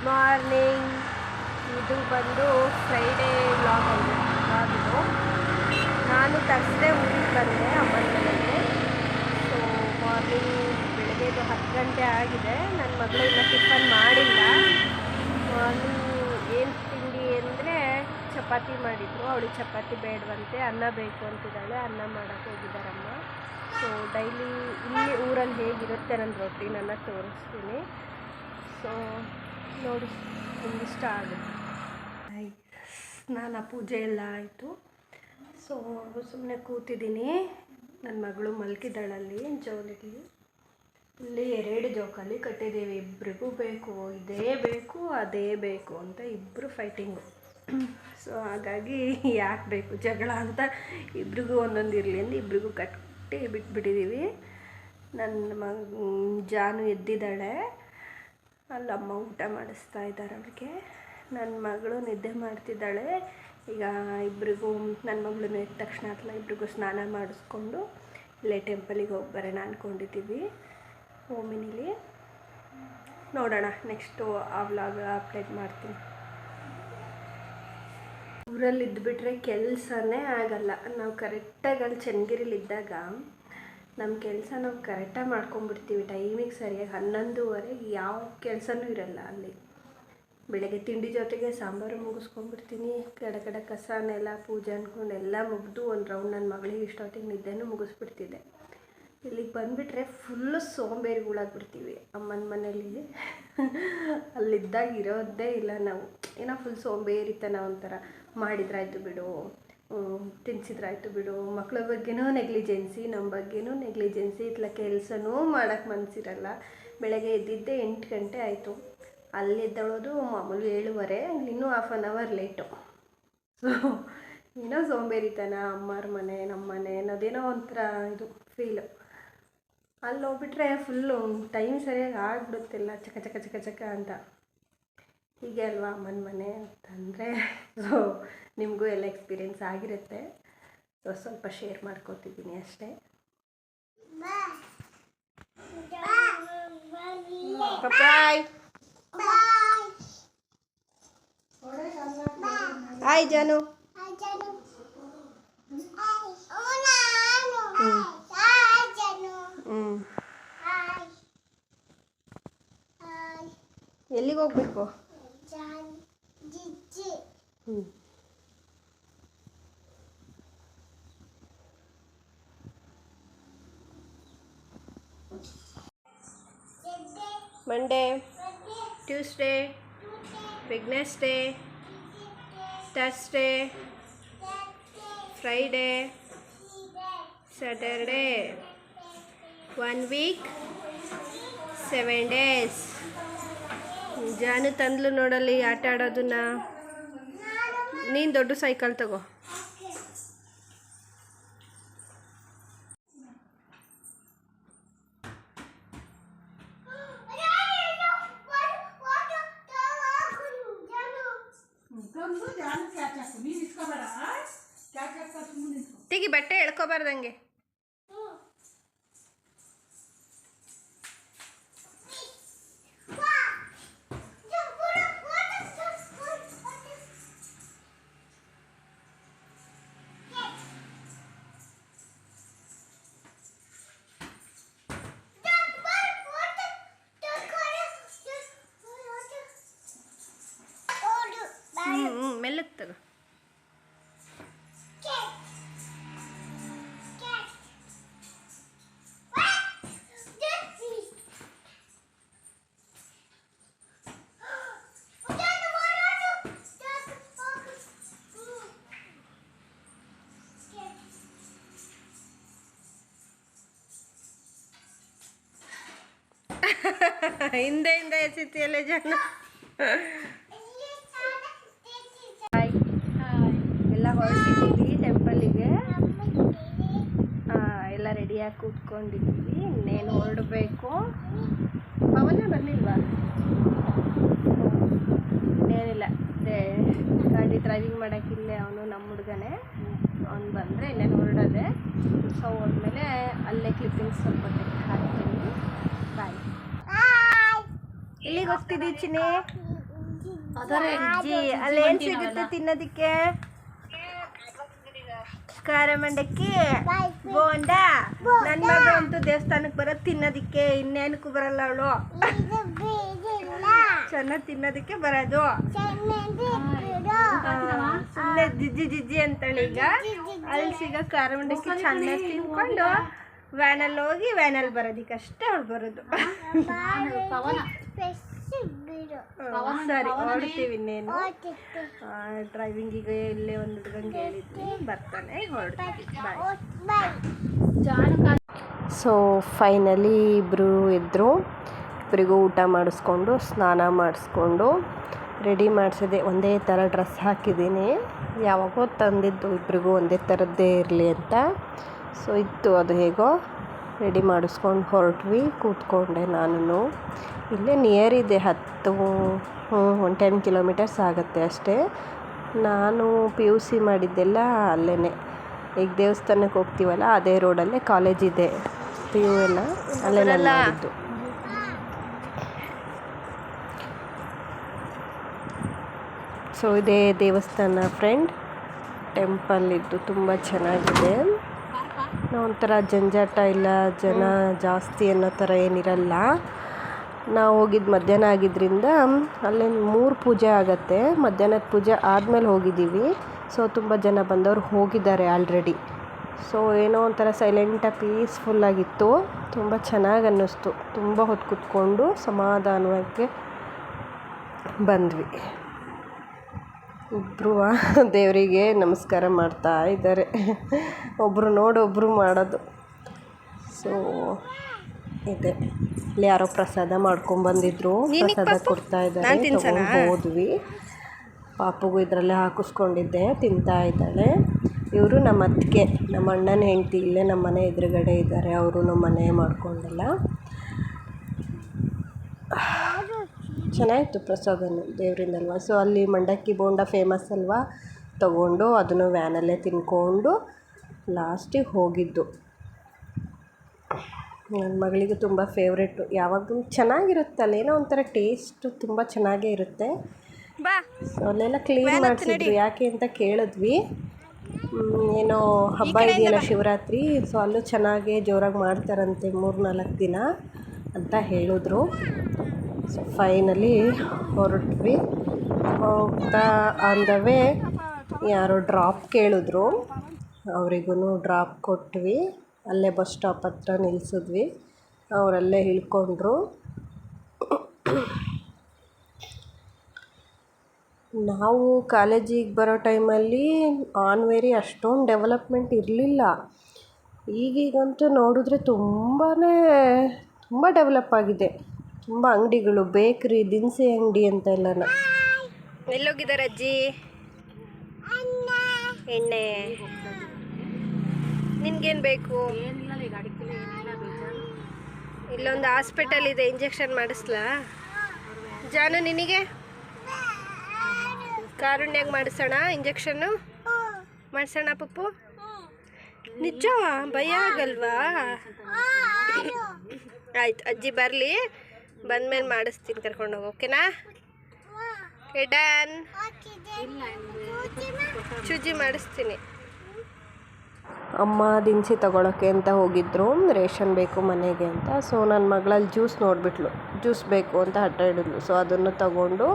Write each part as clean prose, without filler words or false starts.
Morning. ಇದು ಬಂದು Friday vlog ಇದು. ನಾನು ತರ್ಸ್ಡೇ ಊರಿಗೆ ಬಂದೆ ಅಮ್ಮನ ಮನೆಗೆ. ಸೊ ಮಾರ್ನಿಂಗ್ ಬೆಳಗ್ಗೆದು 10 ಗಂಟೆ ಆಗಿದೆ. ನನ್ನ ಮಗಳು ಇನ್ನೂ ಟಿಫನ್ ಮಾಡಿಲ್ಲ. ಮಾರ್ನಿಂಗ್ ಏನು ತಿಂಡಿ ಅಂದರೆ ಚಪಾತಿ ಮಾಡಿದ್ರು. ಅವಳಿಗೆ ಚಪಾತಿ ಬೇಡವಂತೆ, ಅನ್ನ ಬೇಕು ಅಂತಿದ್ದಾಳೆ. ಅನ್ನ ಮಾಡೋಕ್ಕೆ ಹೋಗಿದ್ದಾರಮ್ಮ. ಸೊ ಡೈಲಿ ಇಲ್ಲಿ ಊರಲ್ಲಿ ಹೇಗಿರುತ್ತೆ ನನ್ನ ರೊಟೀನನ್ನು ತೋರಿಸ್ತೀನಿ. ಸೊ ನೋಡಿ, ನಿಮ್ಗೆ ಇಷ್ಟ ಆಗುತ್ತೆ. ಸ್ನಾನ ಪೂಜೆ ಎಲ್ಲ ಆಯಿತು. ಸೊ ಸುಮ್ಮನೆ ಕೂತಿದ್ದೀನಿ. ನನ್ನ ಮಗಳು ಮಲ್ಕಿದ್ದಾಳಲ್ಲಿ ಜೋಲಿಗೆ. ಇಲ್ಲಿ 2 ಜೋಕಾಲಿ ಕಟ್ಟಿದ್ದೀವಿ. ಇಬ್ಬರಿಗೂ ಬೇಕು, ಇದೇ ಬೇಕು ಅದೇ ಬೇಕು ಅಂತ ಇಬ್ಬರು ಫೈಟಿಂಗು. ಸೊ ಹಾಗಾಗಿ ಯಾಕೆ ಬೇಕು ಜಗಳ ಅಂತ ಇಬ್ರಿಗೂ ಒಂದೊಂದು ಇರಲಿ ಅಂತ ಇಬ್ರಿಗೂ ಕಟ್ಟಿ ಬಿಟ್ಬಿಟ್ಟಿದ್ದೀವಿ. ನನ್ನ ಜಾನು ಎದ್ದಿದ್ದಾಳೆ. ಅಲ್ಲಮ್ಮ ಊಟ ಮಾಡಿಸ್ತಾ ಇದ್ದಾರೆ ಅವ್ರಿಗೆ. ನನ್ನ ಮಗಳು ನಿದ್ದೆ ಮಾಡ್ತಿದ್ದಾಳೆ. ಈಗ ಇಬ್ಬರಿಗೂ, ನನ್ನ ಮಗಳನ್ನ ಎದ್ದ ತಕ್ಷಣ ಇಬ್ಬರಿಗೂ ಸ್ನಾನ ಮಾಡಿಸ್ಕೊಂಡು ಇಲ್ಲೇ ಟೆಂಪಲಿಗೆ ಹೋಗಿ ಬರೋಣ ಅಂದ್ಕೊಂಡಿದ್ದೀವಿ. ಓಮಿನಿಲಿ ನೋಡೋಣ, ನೆಕ್ಸ್ಟು ಆ ವ್ಲಾಗ್ ಅಪ್ಡೇಟ್ ಮಾಡ್ತೀನಿ. ಊರಲ್ಲಿ ಇದ್ದುಬಿಟ್ರೆ ಕೆಲಸನೇ ಆಗಲ್ಲ. ನಾವು ಕರೆಕ್ಟಾಗಿ ಅಲ್ಲಿ ಚನ್ನಗಿರಿಲಿದ್ದಾಗ ನಮ್ಮ ಕೆಲಸ ನಾವು ಕರೆಕ್ಟಾಗಿ ಮಾಡ್ಕೊಂಡ್ಬಿಡ್ತೀವಿ ಟೈಮಿಗೆ ಸರಿಯಾಗಿ. 11:30 ಯಾವ ಕೆಲಸನೂ ಇರಲ್ಲ ಅಲ್ಲಿ. ಬೆಳಗ್ಗೆ ತಿಂಡಿ ಜೊತೆಗೆ ಸಾಂಬಾರು ಮುಗಿಸ್ಕೊಂಡ್ಬಿಡ್ತೀನಿ. ಕಡೆ ಕಸನೆಲ್ಲ ಪೂಜೆ ಅಂದ್ಕೊಂಡು ಎಲ್ಲ ಮುಗಿದು ಒಂದು ರೌಂಡ್ ನನ್ನ ಮಗಳಿಗೆ ಇಷ್ಟೊತ್ತಿಗೆ ನಿದ್ದೆನೂ ಮುಗಿಸ್ಬಿಡ್ತಿದ್ದೆ. ಇಲ್ಲಿಗೆ ಬಂದುಬಿಟ್ರೆ ಫುಲ್ಲು ಸೋಂಬೇರಿಗಳಾಗ್ಬಿಡ್ತೀವಿ ಅಮ್ಮನ ಮನೇಲಿ. ಅಲ್ಲಿದ್ದಾಗ ಇರೋದೇ ಇಲ್ಲ ನಾವು. ಏನೋ ಫುಲ್ ಸೋಂಬೇರಿತನ ಒಂಥರ. ಮಾಡಿದ್ರಾಯ್ತು ಬಿಡು, ತಿನ್ಸಿದ್ರಾಯ್ತು ಬಿಡು. ಮಕ್ಕಳ ಬಗ್ಗೆನೂ ನೆಗ್ಲಿಜೆನ್ಸಿ, ನಮ್ಮ ಬಗ್ಗೆನೂ ನೆಗ್ಲಿಜೆನ್ಸಿ. ಇತ್ಲ ಕೆಲಸನೂ ಮಾಡೋಕ್ಕೆ ಮನಸ್ಸಿರಲ್ಲ. ಬೆಳಗ್ಗೆ ಎದ್ದಿದ್ದೆ 8 ಗಂಟೆ ಆಯಿತು. ಅಲ್ಲಿದ್ದಳೋದು ಮಾಮೂಲು 7:30. ಇನ್ನೂ 1/2 ಅವರ್ ಲೇಟು. ಸೊ ಏನೋ ಸೋಂಬೇರಿತನ. ಅಮ್ಮರ ಮನೆ ನಮ್ಮ ಮನೆ ಅನ್ನೋದೇನೋ ಒಂಥರ ಇದು ಫೀಲು. ಅಲ್ಲಿ ಹೋಗ್ಬಿಟ್ರೆ ಫುಲ್ಲು ಟೈಮ್ ಸರಿಯಾಗಿ ಆಗ್ಬಿಡುತ್ತಿಲ್ಲ, ಚಕ ಚಕ ಚಕ ಚಕ ಅಂತ. ಹೀಗೆ ಅಲ್ವಾ ಅಮ್ಮನ ಮನೆ ಅಂತಂದರೆ. ಸೊ ನಿಮಗೂ ಎಲ್ಲ ಎಕ್ಸ್ಪೀರಿಯೆನ್ಸ್ ಆಗಿರುತ್ತೆ. ಸೊ ಸ್ವಲ್ಪ ಶೇರ್ ಮಾಡ್ಕೊತಿದ್ದೀನಿ ಅಷ್ಟೇ. Bye hi Jaanu. ಎಲ್ಲಿಗೆ ಹೋಗ್ಬೇಕು? Monday, Tuesday, Wednesday, Thursday, Friday, Saturday. 1 week 7 days. Jaanu ತಂದ್ಲು ನೋಡಲ್ಲಿ ಆಟ ಆಡೋದನ್ನ. ನೀನು ದೊಡ್ಡ ಸೈಕಲ್ ತಗೋ. ತೆಗಿ, ಬಟ್ಟೆ ಎಳ್ಕೊಬಾರ್ದಂಗೆ. ಮೆಲ್ಲಕ್ಕೆ ತಗೋ. ಹಿಂದೆ ಎಸಿತಿಯಲ್ಲ ಜನ. ಎಲ್ಲ ಹೊರಟಿದ್ದೀವಿ ಟೆಂಪಲಿಗೆ. ಎಲ್ಲ ರೆಡಿಯಾಗಿ ಕೂತ್ಕೊಂಡಿದ್ದೀವಿ. ಇನ್ನೇನು ಹೊರಡಬೇಕು. ಪವನ ಬರಲಿಲ್ವಾ? ಇನ್ನೇನಿಲ್ಲ, ಗಾಡಿ ಡ್ರೈವಿಂಗ್ ಮಾಡೋಕ್ಕಿಲ್ಲೇ ಅವನು ನಮ್ಮ ಹುಡುಗನೇ. ಅವ್ನು ಬಂದರೆ ಇನ್ನೇನು ಹೊರಡೋದೆ. ಸೊ ಹೋದ್ಮೇಲೆ ಅಲ್ಲೇ ಕ್ಲಿಪ್ಪಿಂಗ್ಸ್ ಸ್ವಲ್ಪ ತೆಗೆದು ಹಾಕ್ತೀನಿ. ಬಾಯ್. ಎಲ್ಲಿಗೆ ಹೋಗ್ತಿದ್ದೀವಿ ಚಿನ್ನೆ? ಅಜ್ಜಿ ಅಲ್ಲೇನು ಸಿಗುತ್ತೆ ತಿನ್ನೋದಕ್ಕೆ? ಖಾರ ಮಂಡಕ್ಕಿ, ಬೋಂಡ. ನನ್ನ ಮಗ ಅಂತೂ ದೇವಸ್ಥಾನಕ್ಕೆ ಬರೋದು ತಿನ್ನೋದಕ್ಕೆ, ಇನ್ನೇನಕ್ಕೂ ಬರಲ್ಲ ಅವಳು. ಚೆನ್ನಾಗಿ ತಿನ್ನೋದಕ್ಕೆ ಬರೋದು. ಸುಮ್ಮನೆ ಜಿಜ್ಜಿ ಜಿಜ್ಜಿ ಅಂತಾಳೆ. ಈಗ ಅಲ್ಲಿ ಸಿಗೋ ಖಾರ ಮಂಡಕ್ಕಿ ಚೆನ್ನಾಗಿ ತಿನ್ಕೊಂಡು ವ್ಯಾನಲ್ಲಿ ಹೋಗಿ ವ್ಯಾನಲ್ಲಿ ಬರೋದಕ್ಕೆ ಅಷ್ಟೇ ಅವಳು ಬರೋದು. ಸರಿ ಹೊರಡ್ತೀವಿ. ಇನ್ನೇನು ಡ್ರೈವಿಂಗಿಗೆ ಇಲ್ಲೇ ಒಂದು ಹುಡುಗಂಗೆ ಹೇಳಿದ್ವಿ, ಬರ್ತಾನೆ, ಹೊರಡ್ತೀವಿ. ಬಾಯ್. ಸೊ ಫೈನಲಿ ಇಬ್ಬರು ಇದ್ದರು. ಇಬ್ಬರಿಗೂ ಊಟ ಮಾಡಿಸ್ಕೊಂಡು ಸ್ನಾನ ಮಾಡಿಸ್ಕೊಂಡು ರೆಡಿ ಮಾಡಿಸಿದೆ. ಒಂದೇ ಥರ ಡ್ರೆಸ್ ಹಾಕಿದ್ದೀನಿ, ಯಾವಾಗೋ ತಂದಿದ್ದು ಇಬ್ಬರಿಗೂ ಒಂದೇ ಥರದ್ದೇ ಇರಲಿ ಅಂತ. ಸೊ ಇತ್ತು, ಅದು ಹೇಗೋ ರೆಡಿ ಮಾಡಿಸ್ಕೊಂಡು ಹೊರಟ್ವಿ. ಕೂತ್ಕೊಂಡೆ ನಾನು. ಇಲ್ಲೇ ನಿಯರ್ ಇದೆ, 10 ಕಿಲೋಮೀಟರ್ಸ್ ಆಗುತ್ತೆ ಅಷ್ಟೇ. ನಾನು PUC ಮಾಡಿದ್ದೆಲ್ಲ ಅಲ್ಲೇ. ಈಗ ದೇವಸ್ಥಾನಕ್ಕೆ ಹೋಗ್ತೀವಲ್ಲ ಅದೇ ರೋಡಲ್ಲೇ ಕಾಲೇಜ್ ಇದೆ, PU ಎಲ್ಲ ಅಲ್ಲೇ ಮಾಡಿದ್ದು. ಸೊ ಇದೇ ದೇವಸ್ಥಾನ ಫ್ರೆಂಡ್, ಟೆಂಪಲ್ ಇದ್ದು ತುಂಬ ಚೆನ್ನಾಗಿದೆ. ಒಂಥರ ಜಂಜಾಟ ಇಲ್ಲ, ಜನ ಜಾಸ್ತಿ ಅನ್ನೋ ಥರ ಏನಿರಲ್ಲ. ನಾವು ಹೋಗಿದ್ದು ಮಧ್ಯಾಹ್ನ ಆಗಿದ್ದರಿಂದ ಅಲ್ಲೇ 3 ಪೂಜೆ ಆಗುತ್ತೆ. ಮಧ್ಯಾಹ್ನದ ಪೂಜೆ ಆದಮೇಲೆ ಹೋಗಿದ್ದೀವಿ. ಸೊ ತುಂಬ ಜನ ಬಂದವರು ಹೋಗಿದ್ದಾರೆ ಆಲ್ರೆಡಿ. ಸೊ ಏನೋ ಒಂಥರ ಸೈಲೆಂಟಾಗಿ ಪೀಸ್ಫುಲ್ಲಾಗಿತ್ತು, ತುಂಬ ಚೆನ್ನಾಗಿ ಅನ್ನಿಸ್ತು. ತುಂಬ ಹೊತ್ತು ಕೂತ್ಕೊಂಡು ಸಮಾಧಾನವಾಗಿ ಬಂದ್ವಿ. ಇಬ್ಬರು ದೇವರಿಗೆ ನಮಸ್ಕಾರ ಮಾಡ್ತಾ ಇದ್ದಾರೆ, ಒಬ್ಬರು ನೋಡಿ ಒಬ್ಬರು ಮಾಡೋದು. ಸೊ ಇದೆ, ಇಲ್ಲಿ ಯಾರೋ ಪ್ರಸಾದ ಮಾಡ್ಕೊಂಡ್ಬಂದಿದ್ರು, ಪ್ರಸಾದ ಕೊಡ್ತಾ ಇದ್ದಾರೆ, ತಗೊಂಡು ಹೋದ್ವಿ. ಪಾಪುಗೂ ಇದರಲ್ಲೇ ಹಾಕಿಸ್ಕೊಂಡಿದ್ದೆ, ತಿಂತಾ ಇದ್ದಾಳೆ. ಇವರು ನಮ್ಮ ಅತ್ತಿಗೆ, ನಮ್ಮ ಅಣ್ಣನ ಹೆಂಡತಿ, ಇಲ್ಲೇ ನಮ್ಮ ಮನೆ ಎದುರುಗಡೆ ಇದ್ದಾರೆ. ಅವರು ನಮ್ಮ ಮನೆ ಮಾಡ್ಕೊಂಡಲ್ಲ. ಚೆನ್ನಾಗಿತ್ತು ಪ್ರಸಾದನು ದೇವರಿಂದಲ್ವ. ಸೊ ಅಲ್ಲಿ ಮಂಡಕ್ಕಿ ಬೋಂಡ ಫೇಮಸ್ ಅಲ್ವಾ, ತಗೊಂಡು ಅದನ್ನು ವ್ಯಾನಲ್ಲೇ ತಿನ್ಕೊಂಡು ಲಾಸ್ಟಿಗೆ ಹೋಗಿದ್ದು. ನನ್ನ ಮಗಳಿಗೂ ತುಂಬ ಫೇವ್ರೆಟು. ಯಾವಾಗಲೂ ಚೆನ್ನಾಗಿರುತ್ತಲ್ಲ, ಏನೋ ಒಂಥರ ಟೇಸ್ಟು ತುಂಬ ಚೆನ್ನಾಗೇ ಇರುತ್ತೆ. ಸೊ ಅಲ್ಲೆಲ್ಲ ಕ್ಲೀನ್ ಮಾಡಿಸಿದ್ರು. ಯಾಕೆ ಅಂತ ಕೇಳಿದ್ವಿ. ಏನೋ ಹಬ್ಬ ಇದೆಯಲ್ಲ ಶಿವರಾತ್ರಿ, ಸೊ ಅಲ್ಲೂ ಚೆನ್ನಾಗೇ ಜೋರಾಗಿ ಮಾಡ್ತಾರಂತೆ 3-4 ದಿನ ಅಂತ ಹೇಳಿದ್ರು. ಸೊ ಫೈನಲಿ ಹೊರಟ್ವಿ. ಹೋಗ್ತಾ ಆನ್ ದ ವೇ ಯಾರೋ ಡ್ರಾಪ್ ಕೇಳಿದ್ರು, ಅವರಿಗೂ ಡ್ರಾಪ್ ಕೊಟ್ವಿ. ಅಲ್ಲೇ ಬಸ್ ಸ್ಟಾಪ್ ಹತ್ರ ನಿಲ್ಲಿಸಿದ್ವಿ, ಅವರಲ್ಲೇ ಇಳ್ಕೊಂಡ್ರು. ನಾವು ಕಾಲೇಜಿಗೆ ಬರೋ ಟೈಮಲ್ಲಿ ಆನ್ವೇರಿ ಅಷ್ಟೊಂದು ಡೆವಲಪ್ಮೆಂಟ್ ಇರಲಿಲ್ಲ. ಈಗೀಗಂತೂ ನೋಡಿದ್ರೆ ತುಂಬ ಡೆವಲಪ್ ಆಗಿದೆ. ತುಂಬ ಅಂಗಡಿಗಳು, ಬೇಕ್ರಿ, ದಿನಸಿ ಅಂಗಡಿ ಅಂತೆಲ್ಲ. ಎಲ್ಲೋಗಿದ್ದಾರೆ ಅಜ್ಜಿ? ಎಣ್ಣೆ ನಿನ್ಗೇನು ಬೇಕು? ಇಲ್ಲೊಂದು ಹಾಸ್ಪಿಟಲ್ ಇದೆ, ಇಂಜೆಕ್ಷನ್ ಮಾಡಿಸ್ಲಾ? ಜಾನು ನಿನಗೆ ಕಾರುಣ್ಯಾಗ ಮಾಡಿಸೋಣ ಇಂಜೆಕ್ಷನ್ನು? ಮಾಡಿಸೋಣ ಪಪ್ಪು? ನಿಜ ಭಯ ಆಗಲ್ವಾ? ಆಯ್ತು, ಅಜ್ಜಿ ಬರಲಿ, ಬಂದಮೇಲೆ ಮಾಡಿಸ್ತೀನಿ, ಕರ್ಕೊಂಡೋಗಿ. ಓಕೆನಾ? ಡನ್. ಚೂಜಿ ಮಾಡಿಸ್ತೀನಿ. ಅಮ್ಮ ದಿನಸಿ ತೊಗೊಳಕ್ಕೆ ಅಂತ ಹೋಗಿದ್ರು, ರೇಷನ್ ಬೇಕು ಮನೆಗೆ ಅಂತ. ಸೊ ನನ್ನ ಮಗಳಲ್ಲಿ ಜ್ಯೂಸ್ ನೋಡಿಬಿಟ್ಲು, ಜ್ಯೂಸ್ ಬೇಕು ಅಂತ ಹಠ ಹಿಡಿದ್ಲು. ಸೊ ಅದನ್ನು ತಗೊಂಡು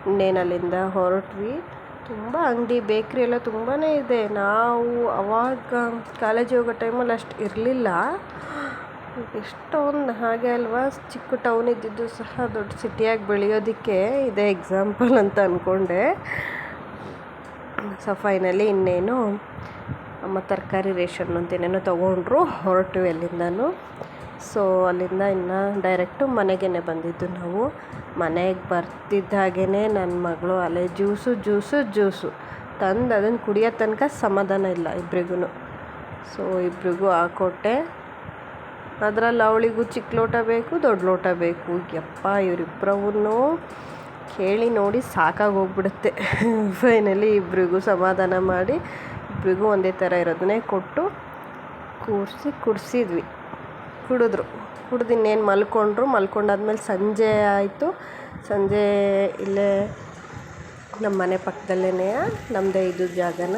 ಇನ್ನೇನಲ್ಲಿಂದ ಹೊರಟ್ವಿ. ತುಂಬ ಅಂಗಡಿ, ಬೇಕ್ರಿ ಎಲ್ಲ ತುಂಬಾ ಇದೆ. ನಾವು ಅವಾಗ ಕಾಲೇಜಿಗೆ ಹೋಗೋ ಟೈಮಲ್ಲಿ ಅಷ್ಟು ಇರಲಿಲ್ಲ. ಎಷ್ಟೊಂದು ಹಾಗೆ ಅಲ್ವಾ, ಚಿಕ್ಕ ಟೌನ್ ಇದ್ದಿದ್ದು ಸಹ ದೊಡ್ಡ ಸಿಟಿಯಾಗಿ ಬೆಳೆಯೋದಕ್ಕೆ ಇದೇ ಎಕ್ಸಾಂಪಲ್ ಅಂತ ಅಂದ್ಕೊಂಡೆ. ಸೊ ಫೈನಲಿ ಇನ್ನೇನು ಅಮ್ಮ ತರಕಾರಿ ರೇಷನ್ ಅಂತೇನೇನೋ ತೊಗೊಂಡ್ರು, ಹೊರಟ್ವಿ ಅಲ್ಲಿಂದನೂ. ಸೊ ಅಲ್ಲಿಂದ ಇನ್ನು ಡೈರೆಕ್ಟು ಮನೆಗೇ ಬಂದಿದ್ದು ನಾವು. ಮನೆಗೆ ಬರ್ತಿದ್ದ ಹಾಗೇ ನನ್ನ ಮಗಳು ಅಲ್ಲೇ ಜ್ಯೂಸು ತಂದು ಅದನ್ನು ಕುಡಿಯೋ ತನಕ ಸಮಾಧಾನ ಇಲ್ಲ ಇಬ್ರಿಗೂ. ಸೊ ಇಬ್ರಿಗೂ ಹಾಕ್ಕೊಟ್ಟೆ. ಅದರಲ್ಲಿ ಅವಳಿಗೂ ಚಿಕ್ಕ ಲೋಟ ಬೇಕು, ದೊಡ್ಡ ಲೋಟ ಬೇಕು. ಯಪ್ಪ, ಇವರಿಬ್ಬರವನ್ನೂ ಕೇಳಿ ನೋಡಿ ಸಾಕಾಗೋಗ್ಬಿಡುತ್ತೆ. ಫೈನಲಿ ಇಬ್ರಿಗೂ ಸಮಾಧಾನ ಮಾಡಿ ಇಬ್ರಿಗೂ ಒಂದೇ ಥರ ಇರೋದನ್ನೇ ಕೊಟ್ಟು ಕುಡಿಸಿದ್ವಿ. ಕುಡಿದು ಇನ್ನೇನು ಮಲ್ಕೊಂಡ್ರು. ಮಲ್ಕೊಂಡಾದ್ಮೇಲೆ ಸಂಜೆ ಆಯಿತು. ಸಂಜೆ ಇಲ್ಲೇ ನಮ್ಮ ಮನೆ ಪಕ್ಕದಲ್ಲೇ ನಮ್ಮದೇ ಇದು ಜಾಗನ.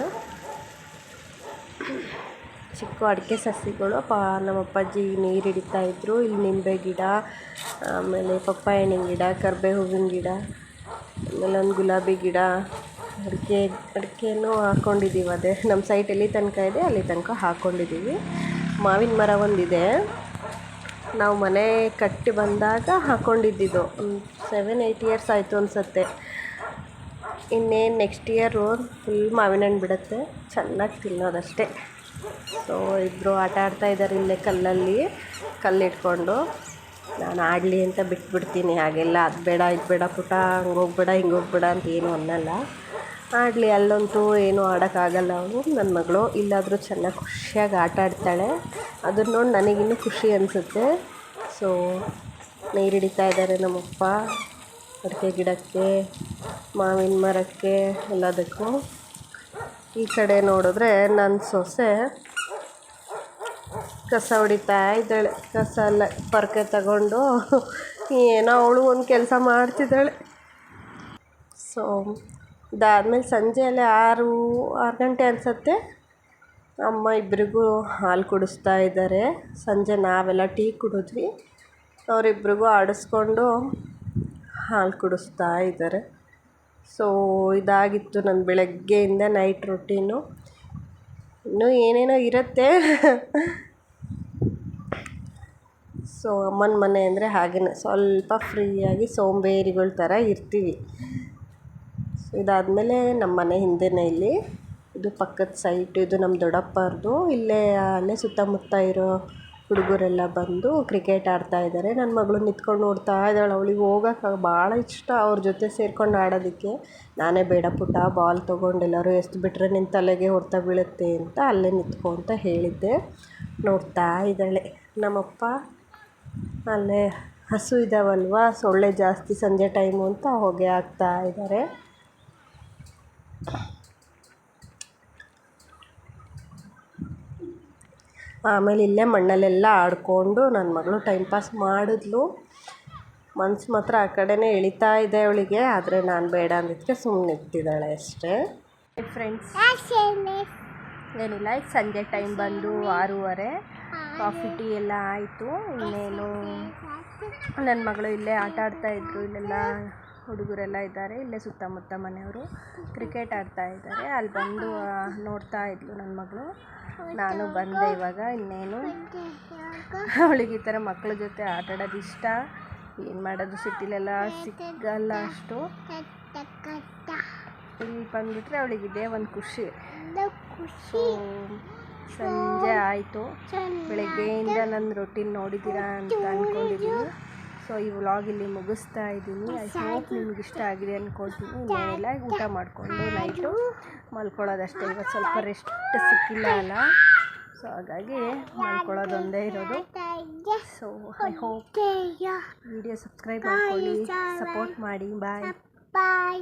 ಚಿಕ್ಕ ಅಡಿಕೆ ಸಸಿಗಳು ನಮ್ಮ ಅಪ್ಪಾಜಿ ನೀರು ಹಿಡಿತಾಯಿದ್ರು. ಇಲ್ಲಿ ನಿಂಬೆ ಗಿಡ, ಆಮೇಲೆ ಪಪ್ಪಾಯ ಹಣ್ಣಿನ ಗಿಡ, ಕರ್ಬೇ ಹೂವಿನ ಗಿಡ, ಆಮೇಲೆ ಒಂದು ಗುಲಾಬಿ ಗಿಡ, ಅಡಿಕೆನೂ ಹಾಕ್ಕೊಂಡಿದ್ದೀವಿ. ಅದೇ ನಮ್ಮ ಸೈಟ್ ಎಲ್ಲಿ ತನಕ ಇದೆ ಅಲ್ಲಿ ತನಕ ಹಾಕ್ಕೊಂಡಿದ್ದೀವಿ. ಮಾವಿನ ಮರ ಒಂದಿದೆ, ನಾವು ಮನೆ ಕಟ್ಟಿ ಬಂದಾಗ ಹಾಕ್ಕೊಂಡಿದ್ದಿದ್ದು. 7-8 ಇಯರ್ಸ್ ಆಯಿತು ಅನಿಸುತ್ತೆ. ಇನ್ನೇನು ನೆಕ್ಸ್ಟ್ ಇಯರು ಫುಲ್ ಮಾವಿನ ಹಣ್ಣು ಬಿಡುತ್ತೆ, ಚೆನ್ನಾಗಿ ತಿನ್ನೋದಷ್ಟೇ. ಸೊ ಇಬ್ಬರು ಆಟ ಆಡ್ತಾಯಿದ್ದಾರೆ ಇಲ್ಲೇ ಕಲ್ಲಿಟ್ಕೊಂಡು. ನಾನು ಆಡಲಿ ಅಂತ ಬಿಟ್ಬಿಡ್ತೀನಿ. ಹಾಗೆಲ್ಲ ಅದು ಬೇಡ ಇದು ಬೇಡ ಪುಟ, ಹಂಗೆ ಹೋಗ್ಬೇಡ ಹಿಂಗೆ ಹೋಗ್ಬೇಡ ಅಂತ ಏನೂ ಅನ್ನಲ್ಲ. ಆಡಲಿ, ಅಲ್ಲಂತೂ ಏನೂ ಆಡೋಕ್ಕಾಗಲ್ಲ. ಅವಳು ನನ್ನ ಮಗಳು ಇಲ್ಲಾದರೂ ಚೆನ್ನಾಗಿ ಖುಷಿಯಾಗಿ ಆಟ ಆಡ್ತಾಳೆ. ಅದನ್ನ ನೋಡಿ ನನಗಿನ್ನೂ ಖುಷಿ ಅನಿಸುತ್ತೆ. ಸೊ ನೀರು ಹಿಡಿತಾ ಇದ್ದಾರೆ ನಮ್ಮಪ್ಪ ಅಡಿಕೆ ಗಿಡಕ್ಕೆ, ಮಾವಿನ ಮರಕ್ಕೆ, ಎಲ್ಲದಕ್ಕೂ. ಈ ಕಡೆ ನೋಡಿದ್ರೆ ನನ್ನ ಸೊಸೆ ಕಸ ಹೊಡಿತಾ ಇದ್ದಾಳೆ. ಕಸ ಎಲ್ಲ ಪೊರಕೆ ತಗೊಂಡು ಏನೋ ಅವಳು ಒಂದು ಕೆಲಸ ಮಾಡ್ತಿದ್ದಾಳೆ. ಸೊ ಇದಾದಮೇಲೆ ಸಂಜೆಯಲ್ಲೇ 6 ಗಂಟೆ ಅನಿಸುತ್ತೆ, ಅಮ್ಮ ಇಬ್ಬರಿಗೂ ಹಾಲು ಕುಡಿಸ್ತಾ ಇದ್ದಾರೆ. ಸಂಜೆ ನಾವೆಲ್ಲ ಟೀ ಕುಡಿದ್ವಿ, ಅವರಿಬ್ರಿಗೂ ಆಡಿಸ್ಕೊಂಡು ಹಾಲು ಕುಡಿಸ್ತಾ ಇದ್ದಾರೆ. ಸೊ ಇದಾಗಿತ್ತು ನನ್ನ ಬೆಳಗ್ಗೆಯಿಂದ ನೈಟ್ ರೊಟೀನು. ಇನ್ನೂ ಏನೇನೋ ಇರುತ್ತೆ. ಸೊ ಅಮ್ಮನ ಮನೆ ಅಂದರೆ ಹಾಗೆಯೇ ಸ್ವಲ್ಪ ಫ್ರೀಯಾಗಿ ಸೋಂಬೇರಿಗಳ ಥರ ಇರ್ತೀವಿ. ಸೊ ಇದಾದಮೇಲೆ ನಮ್ಮ ಮನೆ ಹಿಂದೆಯೇ ಇಲ್ಲಿ ಇದು ಪಕ್ಕದ ಸೈಟು, ಇದು ನಮ್ಮ ದೊಡ್ಡಪ್ಪರದು. ಅಲ್ಲೇ ಸುತ್ತಮುತ್ತ ಇರೋ ಹುಡುಗರೆಲ್ಲ ಬಂದು ಕ್ರಿಕೆಟ್ ಆಡ್ತಾ ಇದ್ದಾರೆ. ನನ್ನ ಮಗಳು ನಿಂತ್ಕೊಂಡು ನೋಡ್ತಾ ಇದ್ದಾಳೆ. ಅವಳಿಗೆ ಹೋಗೋಕೆ ಭಾಳ ಇಷ್ಟ ಅವ್ರ ಜೊತೆ ಸೇರ್ಕೊಂಡು ಆಡೋದಕ್ಕೆ. ನಾನೇ ಬೇಡ ಪುಟ್ಟ, ಬಾಲ್ ತೊಗೊಂಡು ಎಲ್ಲರೂ ಎಸ್ದು ಬಿಟ್ಟರೆ ನಿನ್ನ ತಲೆಗೆ ಹೊಡ್ತಾ ಬೀಳುತ್ತೆ ಅಂತ ಅಲ್ಲೇ ನಿಂತ್ಕೊ ಅಂತ ಹೇಳಿದ್ದೆ. ನೋಡ್ತಾ ಇದ್ದಾಳೆ. ನಮ್ಮಪ್ಪ ಅಲ್ಲೇ ಹಸು ಇದ್ದಾವಲ್ವ, ಸೊಳ್ಳೆ ಜಾಸ್ತಿ ಸಂಜೆ ಟೈಮು ಅಂತ ಹೊಗೆ ಹಾಕ್ತಾ ಇದ್ದಾರೆ. ಆಮೇಲೆ ಇಲ್ಲೇ ಮಣ್ಣಲ್ಲೆಲ್ಲ ಆಡಿಕೊಂಡು ನನ್ನ ಮಗಳು ಟೈಮ್ ಪಾಸ್ ಮಾಡಿದ್ಲು. ಮನ್ಸು ಮಾತ್ರ ಆ ಕಡೆನೇ ಎಳಿತಾ ಇದೆ ಅವಳಿಗೆ. ಆದರೆ ನಾನು ಬೇಡ ಅಂದಿದ್ದಕ್ಕೆ ಸುಮ್ಮನೆ ಇರ್ತಿದ್ದಾಳೆ ಅಷ್ಟೇ. ಫ್ರೆಂಡ್ಸ್, ಏನಿಲ್ಲ, ಈಗ ಸಂಜೆ ಟೈಮ್ ಬಂದು 6:30. ಕಾಫಿ ಟೀ ಎಲ್ಲ ಆಯಿತು. ಇನ್ನೇನು ನನ್ನ ಮಗಳು ಇಲ್ಲೇ ಆಟ ಆಡ್ತಾಯಿದ್ರು. ಇಲ್ಲೆಲ್ಲ ಹುಡುಗರೆಲ್ಲ ಇದ್ದಾರೆ. ಇಲ್ಲೇ ಸುತ್ತಮುತ್ತ ಮನೆಯವರು ಕ್ರಿಕೆಟ್ ಆಡ್ತಾ ಇದ್ದಾರೆ. ಅಲ್ಲಿ ಬಂದು ನೋಡ್ತಾ ಇದ್ಲು ನನ್ನ ಮಗಳು. ನಾನು ಬಂದೆ ಇವಾಗ. ಇನ್ನೇನು ಅವಳಿಗೆ ಈ ಥರ ಮಕ್ಕಳ ಜೊತೆ ಆಟ ಆಡೋದು ಇಷ್ಟ. ಏನು ಮಾಡೋದು, ಸಿಟಿಲೆಲ್ಲ ಸಿಗಲ್ಲ ಅಷ್ಟು. ಇಲ್ಲಿ ಬಂದುಬಿಟ್ರೆ ಅವಳಿಗಿದೆ ಒಂದು ಖುಷಿ. ಸೊ ಸಂಜೆ ಆಯಿತು. ಬೆಳಗ್ಗೆಯಿಂದ ನನ್ನ ರೊಟೀನ್ ನೋಡಿದ್ದೀರಾ ಅಂತ ಅಂದ್ಕೊಂಡಿದ್ದೀನಿ. ಸೊ ಈ ವ್ಲಾಗ್ ಇಲ್ಲಿ ಮುಗಿಸ್ತಾ ಇದ್ದೀನಿ. ಐ ಹೋಪ್ ನಿಮ್ಗೆ ಇಷ್ಟ ಆಗಿದೆ ಅಂದ್ಕೊಳ್ತೀನಿ. ಇನ್ನೇನಿಲ್ಲ, ಊಟ ಮಾಡಿಕೊಂಡು ನೈಟು ಮಲ್ಕೊಳ್ಳೋದಷ್ಟೇ. ಇವತ್ತು ಸ್ವಲ್ಪ ರೆಸ್ಟ್ ಸಿಕ್ಕಿಲ್ಲ ಅಲ್ಲ, ಸೊ ಹಾಗಾಗಿ ಮಲ್ಕೊಳ್ಳೋದೊಂದೇ ಇರೋದು. So I hope video subscribe ಮಾಡ್ಕೊಳ್ಳಿ, ಸಪೋರ್ಟ್ ಮಾಡಿ. ಬಾಯ್.